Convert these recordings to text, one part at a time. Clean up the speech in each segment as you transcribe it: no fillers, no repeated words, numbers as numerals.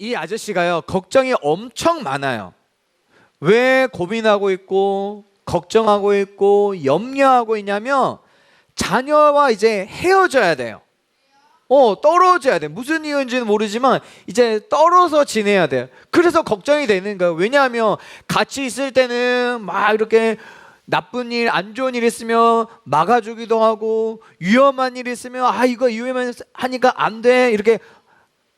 이 아저씨가요, 걱정이 엄청 많아요. 왜 고민하고 있고 걱정하고 있고 염려하고 있냐면 자녀와 이제 헤어져야 돼요. 떨어져야 돼. 무슨 이유인지는 모르지만 이제 떨어져 지내야 돼요. 그래서 걱정이 되는 거예요. 왜냐하면 같이 있을 때는 막 이렇게 나쁜 일, 안 좋은 일 있으면 막아주기도 하고, 위험한 일 있으면 이거 위험하니까 안 돼 이렇게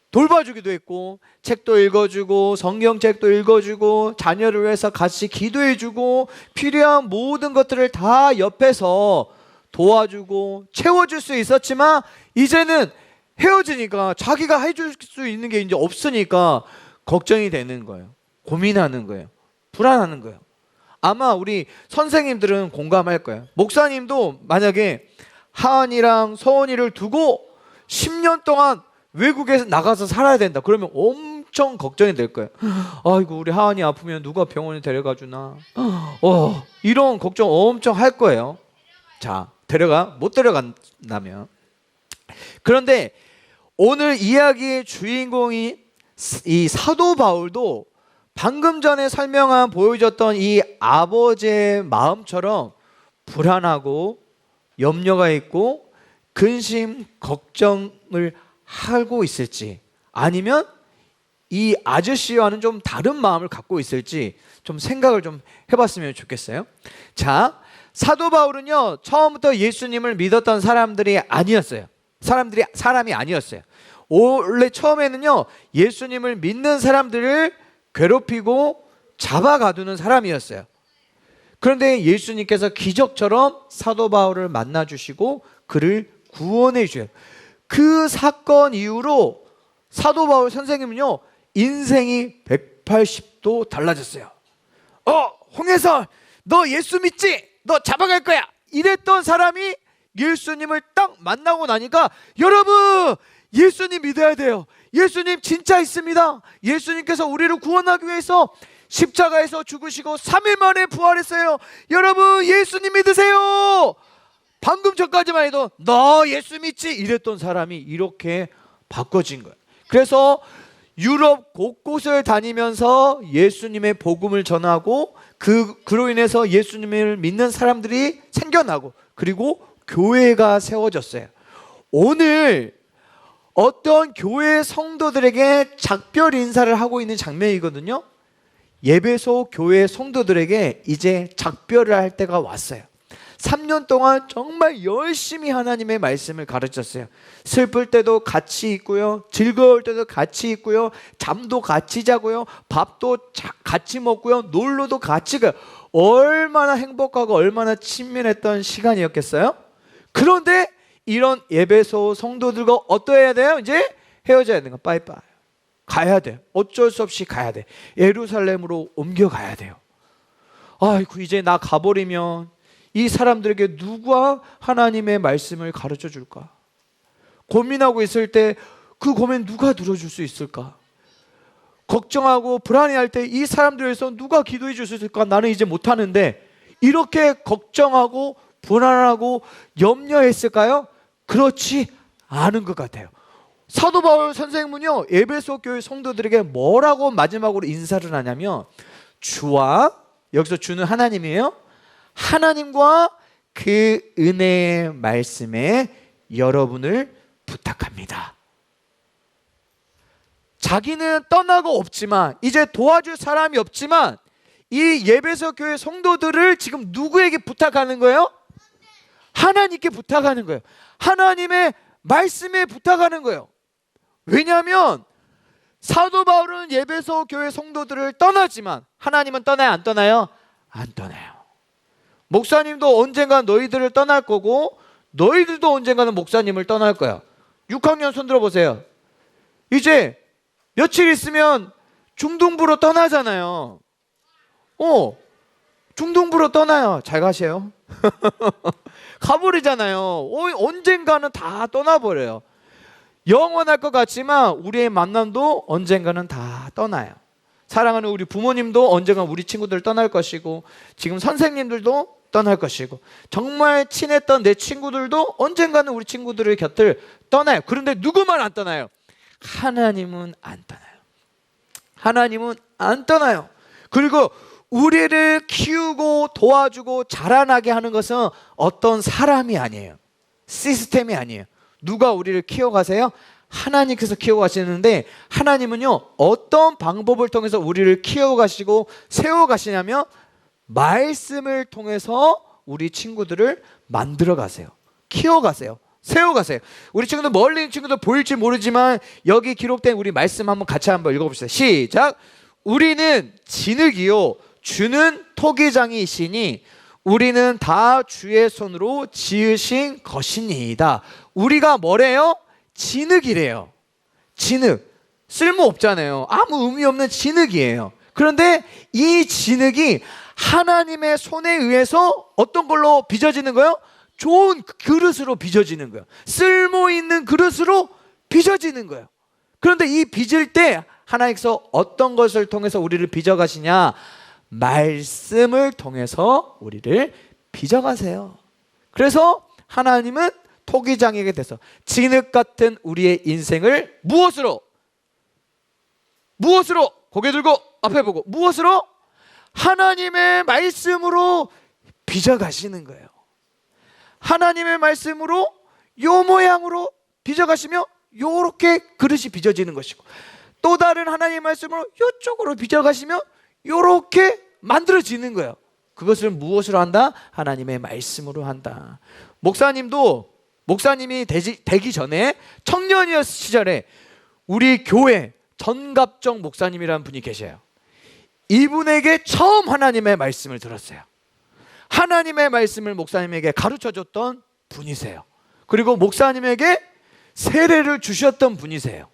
돌봐주기도 했고, 책도 읽어주고 성경책도 읽어주고 자녀를 위해서 같이 기도해주고, 필요한 모든 것들을 다 옆에서 도와주고 채워줄 수 있었지만, 이제는 헤어지니까 자기가 해줄 수 있는 게 이제 없으니까 걱정이 되는 거예요. 고민하는 거예요. 불안하는 거예요. 아마 우리 선생님들은 공감할 거예요. 목사님도 만약에 하은이랑 서은이를 두고 10년 동안 외국에 나가서 살아야 된다 그러면 엄청 걱정이 될 거예요. 아이고, 우리 하은이 아프면 누가 병원에 데려가 주나, 이런 걱정 엄청 할 거예요. 자, 못 데려간다면. 그런데 오늘 이야기의 주인공이 이 사도 바울도 방금 전에 보여줬던 이 아버지의 마음처럼 불안하고 염려가 있고 근심, 걱정을 하고 있을지, 아니면 이 아저씨와는 좀 다른 마음을 갖고 있을지 좀 생각을 좀 해봤으면 좋겠어요. 자, 사도 바울은요, 처음부터 예수님을 믿었던 사람이 아니었어요. 원래 처음에는요, 예수님을 믿는 사람들을 괴롭히고 잡아가두는 사람이었어요. 그런데 예수님께서 기적처럼 사도 바울을 만나주시고 그를 구원해 주셔요. 그 사건 이후로 사도 바울 선생님은요, 인생이 180도 달라졌어요. 홍해설, 너 예수 믿지? 너 잡아갈 거야, 이랬던 사람이 예수님을 딱 만나고 나니까, 여러분 예수님 믿어야 돼요. 예수님 진짜 있습니다. 예수님께서 우리를 구원하기 위해서 십자가에서 죽으시고 3일 만에 부활했어요. 여러분 예수님 믿으세요. 방금 전까지만 해도 너 예수 믿지? 이랬던 사람이 이렇게 바꿔진 거예요. 그래서 유럽 곳곳을 다니면서 예수님의 복음을 전하고, 그로 인해서 예수님을 믿는 사람들이 생겨나고, 그리고 교회가 세워졌어요. 오늘 어떤 교회 성도들에게 작별 인사를 하고 있는 장면이거든요. 예배소 교회 성도들에게 이제 작별을 할 때가 왔어요. 3년 동안 정말 열심히 하나님의 말씀을 가르쳤어요. 슬플 때도 같이 있고요, 즐거울 때도 같이 있고요, 잠도 같이 자고요, 밥도 같이 먹고요, 놀러도 같이 가요. 얼마나 행복하고 얼마나 친밀했던 시간이었겠어요? 그런데 이런 예배소 성도들과 어떠해야 돼요? 이제 헤어져야 되는 거, 빠이빠이. 가야 돼요. 어쩔 수 없이 가야 돼. 예루살렘으로 옮겨가야 돼요. 아이고, 이제 나 가버리면 이 사람들에게 누가 하나님의 말씀을 가르쳐 줄까? 고민하고 있을 때 그 고민 누가 들어줄 수 있을까? 걱정하고 불안해할 때 이 사람들에서 누가 기도해 줄 수 있을까? 나는 이제 못하는데, 이렇게 걱정하고 불안하고 염려했을까요? 그렇지 않은 것 같아요. 사도 바울 선생님은요, 에베소 교회 성도들에게 뭐라고 마지막으로 인사를 하냐면, 주와, 여기서 주는 하나님이에요, 하나님과 그 은혜의 말씀에 여러분을 부탁합니다. 자기는 떠나고 없지만, 이제 도와줄 사람이 없지만, 이 예배소 교회 성도들을 지금 누구에게 부탁하는 거예요? 하나님께 부탁하는 거예요. 하나님의 말씀에 부탁하는 거예요. 왜냐하면 사도 바울은 예배소 교회 성도들을 떠나지만, 하나님은 떠나요, 안 떠나요? 안 떠나요. 목사님도 언젠가 너희들을 떠날 거고, 너희들도 언젠가는 목사님을 떠날 거야. 6학년 손 들어보세요. 이제 며칠 있으면 중동부로 떠나잖아요. 중동부로 떠나요. 잘 가세요. 가버리잖아요. 언젠가는 다 떠나버려요. 영원할 것 같지만 우리의 만남도 언젠가는 다 떠나요. 사랑하는 우리 부모님도 언젠가 우리 친구들 떠날 것이고, 지금 선생님들도 떠날 것이고, 정말 친했던 내 친구들도 언젠가는 우리 친구들의 곁을 떠나요. 그런데 누구만 안 떠나요? 하나님은 안 떠나요. 하나님은 안 떠나요. 그리고 우리를 키우고 도와주고 자라나게 하는 것은 어떤 사람이 아니에요. 시스템이 아니에요. 누가 우리를 키워가세요? 하나님께서 키워가시는데, 하나님은요 어떤 방법을 통해서 우리를 키워가시고 세워가시냐면 말씀을 통해서 우리 친구들을 만들어가세요. 키워가세요. 세워가세요. 우리 친구들, 멀리 있는 친구들 보일지 모르지만 여기 기록된 우리 말씀 한번 같이 한번 읽어봅시다. 시작. 우리는 진흙이요 주는 토기장이시니 우리는 다 주의 손으로 지으신 것이니이다. 우리가 뭐래요? 진흙이래요. 진흙. 쓸모없잖아요. 아무 의미 없는 진흙이에요. 그런데 이 진흙이 하나님의 손에 의해서 어떤 걸로 빚어지는 거예요? 좋은 그릇으로 빚어지는 거예요. 쓸모있는 그릇으로 빚어지는 거예요. 그런데 이 빚을 때 하나님께서 어떤 것을 통해서 우리를 빚어가시냐? 말씀을 통해서 우리를 빚어가세요. 그래서 하나님은 토기장에게 돼서 진흙 같은 우리의 인생을 무엇으로 고개 들고 앞에 보고 무엇으로? 하나님의 말씀으로 빚어가시는 거예요. 하나님의 말씀으로 요 모양으로 빚어가시며 요렇게 그릇이 빚어지는 것이고, 또 다른 하나님의 말씀으로 요쪽으로 빚어가시며 요렇게 만들어지는 거예요. 그것을 무엇으로 한다? 하나님의 말씀으로 한다. 목사님이 되기 전에 청년이었을 시절에 우리 교회 전갑정 목사님이라는 분이 계셔요. 이분에게 처음 하나님의 말씀을 들었어요. 하나님의 말씀을 목사님에게 가르쳐줬던 분이세요. 그리고 목사님에게 세례를 주셨던 분이세요.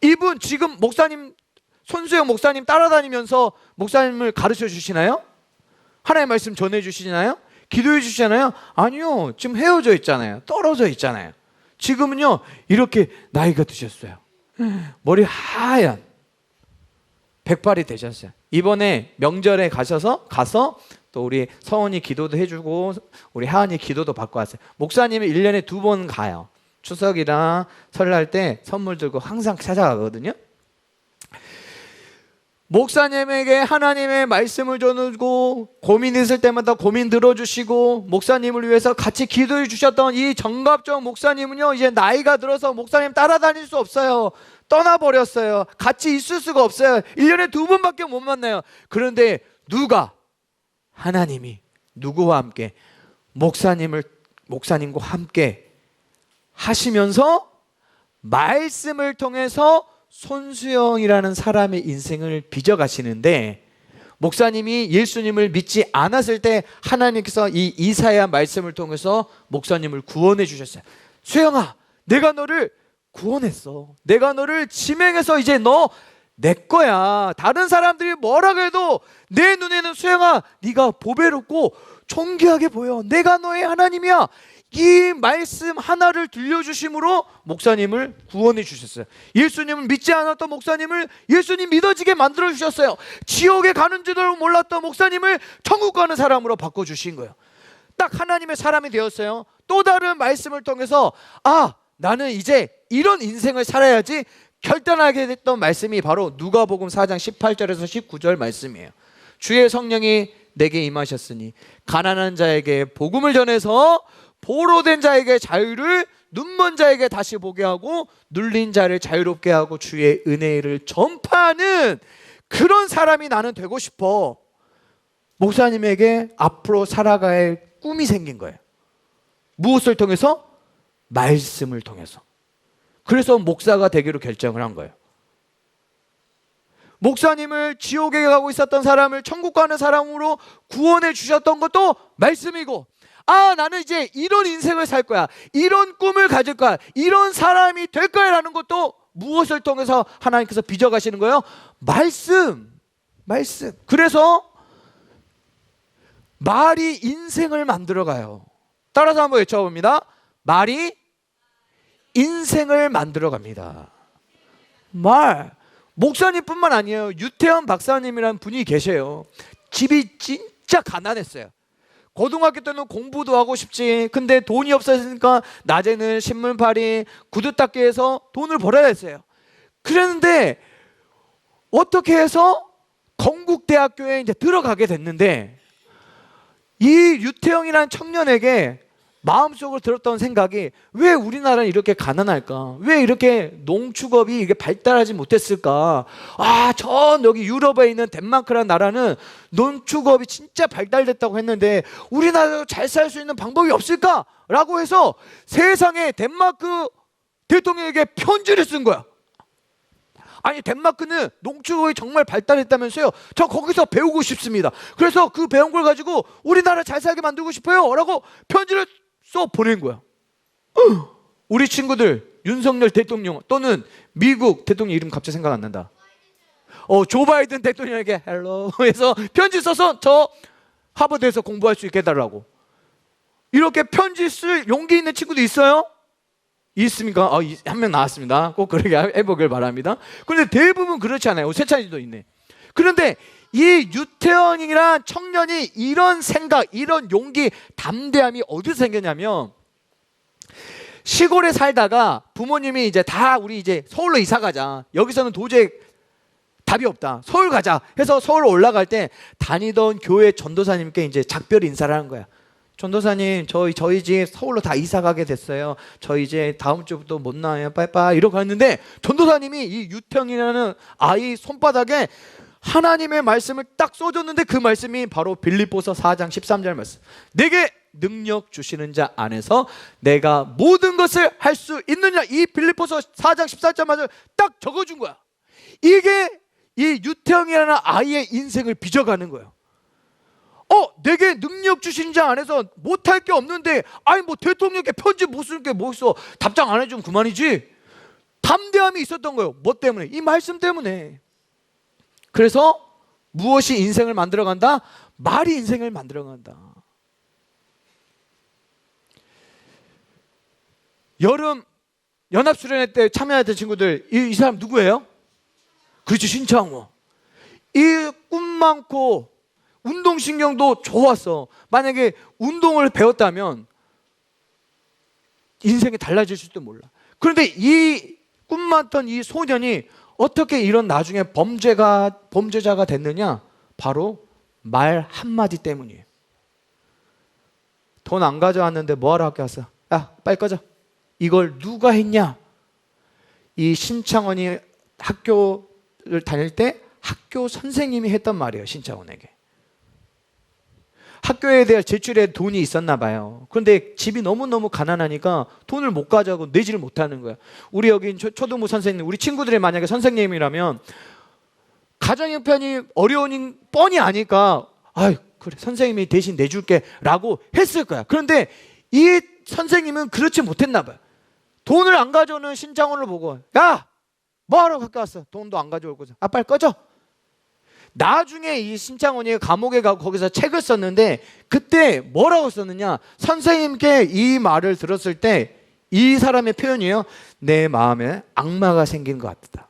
이분 지금 목사님, 손수영 목사님 따라다니면서 목사님을 가르쳐 주시나요? 하나님의 말씀 전해 주시나요? 기도해 주시나요? 아니요. 지금 헤어져 있잖아요. 떨어져 있잖아요. 지금은요 이렇게 나이가 드셨어요. 머리 하얀 백발이 되셨어요. 이번에 명절에 가서 또 우리 서원이 기도도 해주고 우리 하은이 기도도 받고 왔어요. 목사님이 1년에 2번 가요. 추석이랑 설날 때 선물 들고 항상 찾아가거든요. 목사님에게 하나님의 말씀을 전하고 고민 있을 때마다 고민 들어주시고 목사님을 위해서 같이 기도해 주셨던 이 정갑정 목사님은요 이제 나이가 들어서 목사님 따라다닐 수 없어요. 떠나버렸어요. 같이 있을 수가 없어요. 1년에 2번밖에 못 만나요. 그런데 하나님이 누구와 함께? 목사님과 함께 하시면서 말씀을 통해서 손수영이라는 사람의 인생을 빚어가시는데, 목사님이 예수님을 믿지 않았을 때 하나님께서 이 이사야 말씀을 통해서 목사님을 구원해 주셨어요. 수영아, 내가 너를 구원했어. 내가 너를 지명해서 이제 너 내 거야. 다른 사람들이 뭐라고 해도 내 눈에는 수영아, 네가 보배롭고 존귀하게 보여. 내가 너의 하나님이야. 이 말씀 하나를 들려주심으로 목사님을 구원해 주셨어요. 예수님을 믿지 않았던 목사님을 예수님 믿어지게 만들어 주셨어요. 지옥에 가는 줄도 몰랐던 목사님을 천국 가는 사람으로 바꿔주신 거예요. 딱 하나님의 사람이 되었어요. 또 다른 말씀을 통해서 나는 이제 이런 인생을 살아야지 결단하게 됐던 말씀이 바로 누가복음 4장 18절에서 19절 말씀이에요. 주의 성령이 내게 임하셨으니 가난한 자에게 복음을 전해서 보로된 자에게 자유를, 눈먼 자에게 다시 보게 하고 눌린 자를 자유롭게 하고 주의 은혜를 전파하는 그런 사람이 나는 되고 싶어. 목사님에게 앞으로 살아갈 꿈이 생긴 거예요. 무엇을 통해서? 말씀을 통해서. 그래서 목사가 되기로 결정을 한 거예요. 목사님을 지옥에 가고 있었던 사람을 천국 가는 사람으로 구원해 주셨던 것도 말씀이고, 나는 이제 이런 인생을 살 거야, 이런 꿈을 가질 거야, 이런 사람이 될 거야 라는 것도 무엇을 통해서 하나님께서 빚어가시는 거예요? 말씀. 그래서 말이 인생을 만들어가요. 따라서 한번 외쳐봅니다. 말이 인생을 만들어갑니다. 목사님뿐만 아니에요. 유태현 박사님이라는 분이 계셔요. 집이 진짜 가난했어요. 고등학교 때는 공부도 하고 싶지, 근데 돈이 없었으니까 낮에는 신문팔이, 구두 닦기 해서 돈을 벌어야 했어요. 그랬는데 어떻게 해서 건국대학교에 이제 들어가게 됐는데, 이 유태영이라는 청년에게 마음속으로 들었던 생각이, 왜 우리나라는 이렇게 가난할까? 왜 이렇게 농축업이 이게 발달하지 못했을까? 아, 여기 유럽에 있는 덴마크라는 나라는 농축업이 진짜 발달됐다고 했는데 우리나라도 잘 살 수 있는 방법이 없을까? 라고 해서 세상에 덴마크 대통령에게 편지를 쓴 거야. 아니, 덴마크는 농축업이 정말 발달했다면서요. 저 거기서 배우고 싶습니다. 그래서 그 배운 걸 가지고 우리나라 잘 살게 만들고 싶어요 라고 편지를 써 보낸 거야. 우리 친구들 윤석열 대통령 또는 미국 대통령 이름 갑자기 생각 안 난다. 조 바이든 대통령에게 헬로 해서 편지 써서 저 하버드에서 공부할 수 있게 해달라고. 이렇게 편지 쓸 용기 있는 친구도 있어요? 있습니까? 한 명 나왔습니다. 꼭 그렇게 해보길 바랍니다. 그런데 대부분 그렇지 않아요. 세찬이도 있네. 그런데 이 유태영이란 청년이 이런 생각, 이런 용기, 담대함이 어디서 생겼냐면, 시골에 살다가 부모님이 이제 다 우리 이제 서울로 이사 가자, 여기서는 도저히 답이 없다, 서울 가자 해서 서울 올라갈 때 다니던 교회 전도사님께 이제 작별 인사를 하는 거야. 전도사님, 저희 집 서울로 다 이사 가게 됐어요. 저 이제 다음 주부터 못 나와요. 빠이빠이 이러고 갔는데, 전도사님이 이 유태영이라는 아이 손바닥에 하나님의 말씀을 딱 써줬는데, 그 말씀이 바로 빌립보서 4장 13절 말씀. 내게 능력 주시는 자 안에서 내가 모든 것을 할 수 있느냐. 이 빌립보서 4장 14절 말씀을 딱 적어준 거야. 이게 이 유태영이라는 아이의 인생을 빚어가는 거예요. 내게 능력 주신 자 안에서 못할 게 없는데, 아니 뭐 대통령께 편지 못 쓸 게 뭐 있어, 답장 안 해주면 그만이지. 담대함이 있었던 거예요. 뭐 때문에? 이 말씀 때문에. 그래서 무엇이 인생을 만들어간다? 말이 인생을 만들어간다. 여름 연합수련회 때 참여했던 친구들, 이 사람 누구예요? 그렇죠, 신창호. 이 꿈 많고 운동신경도 좋았어. 만약에 운동을 배웠다면 인생이 달라질 수도 몰라. 그런데 이 꿈 많던 이 소년이 어떻게 이런 나중에 범죄자가 됐느냐? 바로 말 한마디 때문이에요. 돈 안 가져왔는데 뭐하러 학교 왔어? 야, 빨리 꺼져. 이걸 누가 했냐? 이 신창원이 학교를 다닐 때 학교 선생님이 했단 말이에요. 신창원에게. 학교에 대한 제출에 돈이 있었나 봐요. 그런데 집이 너무너무 가난하니까 돈을 못 가져가고 내지를 못하는 거야. 우리 여기 초등부 선생님, 우리 친구들이 만약에 선생님이라면 가정 형편이 어려우니 뻔히 아니까, 그래 선생님이 대신 내줄게 라고 했을 거야. 그런데 이 선생님은 그렇지 못했나 봐요. 돈을 안 가져오는 신창원을 보고, 야, 뭐하러 학교 왔어? 돈도 안 가져올 거죠. 빨리 꺼져. 나중에 이 신창원이 감옥에 가고 거기서 책을 썼는데, 그때 뭐라고 썼느냐? 선생님께 이 말을 들었을 때 이 사람의 표현이에요. 내 마음에 악마가 생긴 것 같다.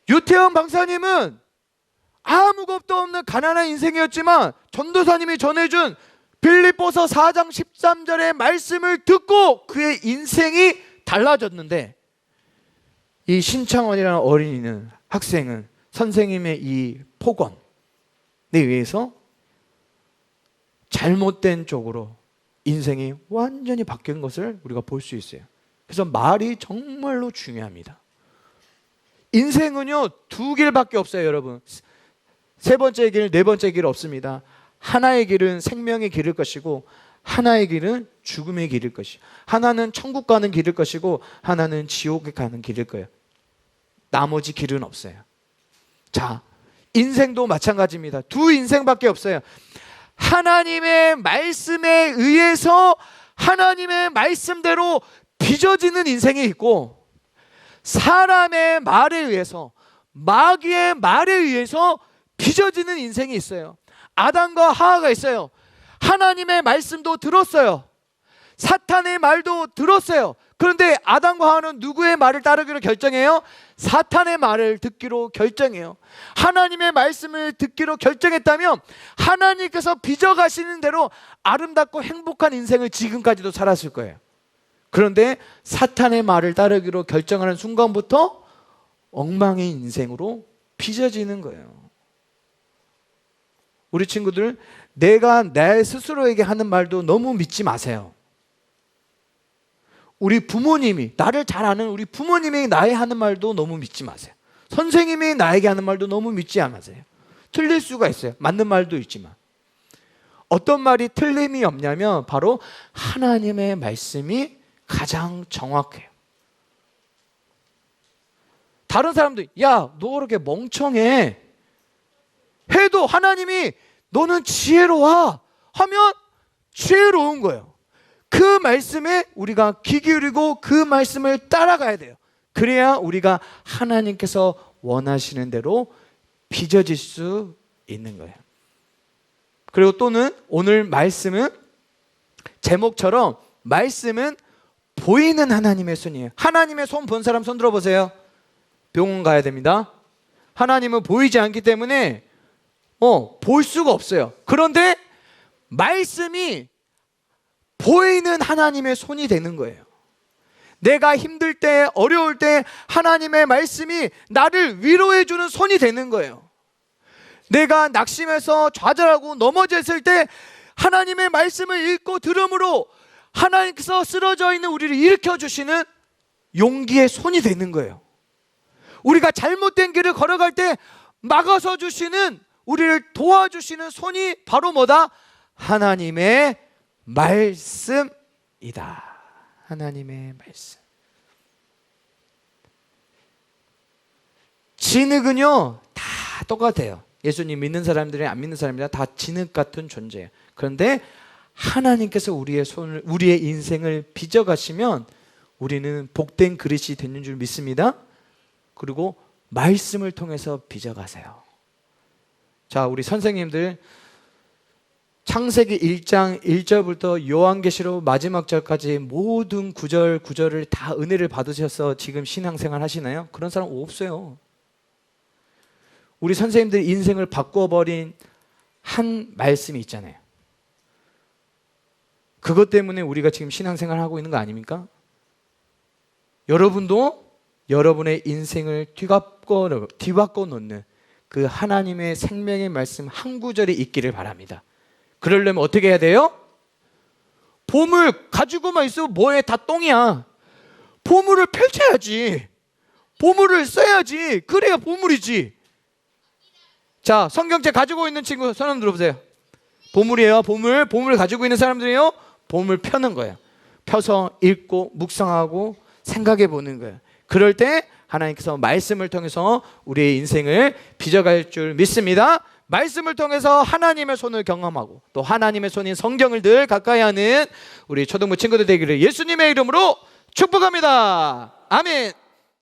유태영 박사님은 아무것도 없는 가난한 인생이었지만 전도사님이 전해준 빌립보서 4장 13절의 말씀을 듣고 그의 인생이 달라졌는데, 이 신창원이라는 어린이는, 학생은 선생님의 이 폭언에 의해서 잘못된 쪽으로 인생이 완전히 바뀐 것을 우리가 볼 수 있어요. 그래서 말이 정말로 중요합니다. 인생은요, 두 길밖에 없어요, 여러분. 세 번째 길, 네 번째 길 없습니다. 하나의 길은 생명의 길일 것이고, 하나의 길은 죽음의 길일 것이고, 하나는 천국 가는 길일 것이고, 하나는 지옥에 가는 길일 거예요. 나머지 길은 없어요. 자, 인생도 마찬가지입니다. 두 인생밖에 없어요. 하나님의 말씀에 의해서 하나님의 말씀대로 빚어지는 인생이 있고, 사람의 말에 의해서, 마귀의 말에 의해서 빚어지는 인생이 있어요. 아담과 하와가 있어요. 하나님의 말씀도 들었어요. 사탄의 말도 들었어요. 그런데 아담과 하와는 누구의 말을 따르기로 결정해요? 사탄의 말을 듣기로 결정해요. 하나님의 말씀을 듣기로 결정했다면 하나님께서 빚어가시는 대로 아름답고 행복한 인생을 지금까지도 살았을 거예요. 그런데 사탄의 말을 따르기로 결정하는 순간부터 엉망의 인생으로 빚어지는 거예요. 우리 친구들, 내가 내 스스로에게 하는 말도 너무 믿지 마세요. 우리 부모님이, 나를 잘 아는 우리 부모님이 나에 하는 말도 너무 믿지 마세요. 선생님이 나에게 하는 말도 너무 믿지 마세요. 틀릴 수가 있어요. 맞는 말도 있지만. 어떤 말이 틀림이 없냐면 바로 하나님의 말씀이 가장 정확해요. 다른 사람도 야, 너 그렇게 멍청해 해도 하나님이 너는 지혜로워 하면 지혜로운 거예요. 그 말씀에 우리가 귀 기울이고 그 말씀을 따라가야 돼요. 그래야 우리가 하나님께서 원하시는 대로 빚어질 수 있는 거예요. 그리고 또는 오늘 말씀은 제목처럼 말씀은 보이는 하나님의 손이에요. 하나님의 손 본 사람 손 들어보세요. 병원 가야 됩니다. 하나님은 보이지 않기 때문에 볼 수가 없어요. 그런데 말씀이 보이는 하나님의 손이 되는 거예요. 내가 힘들 때, 어려울 때 하나님의 말씀이 나를 위로해 주는 손이 되는 거예요. 내가 낙심해서 좌절하고 넘어졌을 때 하나님의 말씀을 읽고 들음으로 하나님께서 쓰러져 있는 우리를 일으켜 주시는 용기의 손이 되는 거예요. 우리가 잘못된 길을 걸어갈 때 막아서 주시는, 우리를 도와주시는 손이 바로 뭐다? 하나님의 말씀이다. 하나님의 말씀. 진흙은요 다 똑같아요. 예수님 믿는 사람들이 안 믿는 사람들이 다 진흙 같은 존재예요. 그런데 하나님께서 우리의 인생을 빚어가시면 우리는 복된 그릇이 되는 줄 믿습니다. 그리고 말씀을 통해서 빚어가세요. 자, 우리 선생님들 창세기 1장 1절부터 요한계시록 마지막 절까지 모든 구절을 다 은혜를 받으셔서 지금 신앙생활 하시나요? 그런 사람 없어요. 우리 선생님들 인생을 바꿔버린 한 말씀이 있잖아요. 그것 때문에 우리가 지금 신앙생활 하고 있는 거 아닙니까? 여러분도 여러분의 인생을 뒤바꿔 놓는 그 하나님의 생명의 말씀 한 구절이 있기를 바랍니다. 그러려면 어떻게 해야 돼요? 보물 가지고만 있으면 뭐해? 다 똥이야. 보물을 펼쳐야지. 보물을 써야지. 그래야 보물이지. 자, 성경책 가지고 있는 친구 손 한번 들어보세요. 보물이에요. 보물 가지고 있는 사람들이요, 보물 펴는 거예요. 펴서 읽고 묵상하고 생각해 보는 거예요. 그럴 때 하나님께서 말씀을 통해서 우리의 인생을 빚어갈 줄 믿습니다. 말씀을 통해서 하나님의 손을 경험하고 또 하나님의 손인 성경을 늘 가까이 하는 우리 초등부 친구들 되기를 예수님의 이름으로 축복합니다. 아멘.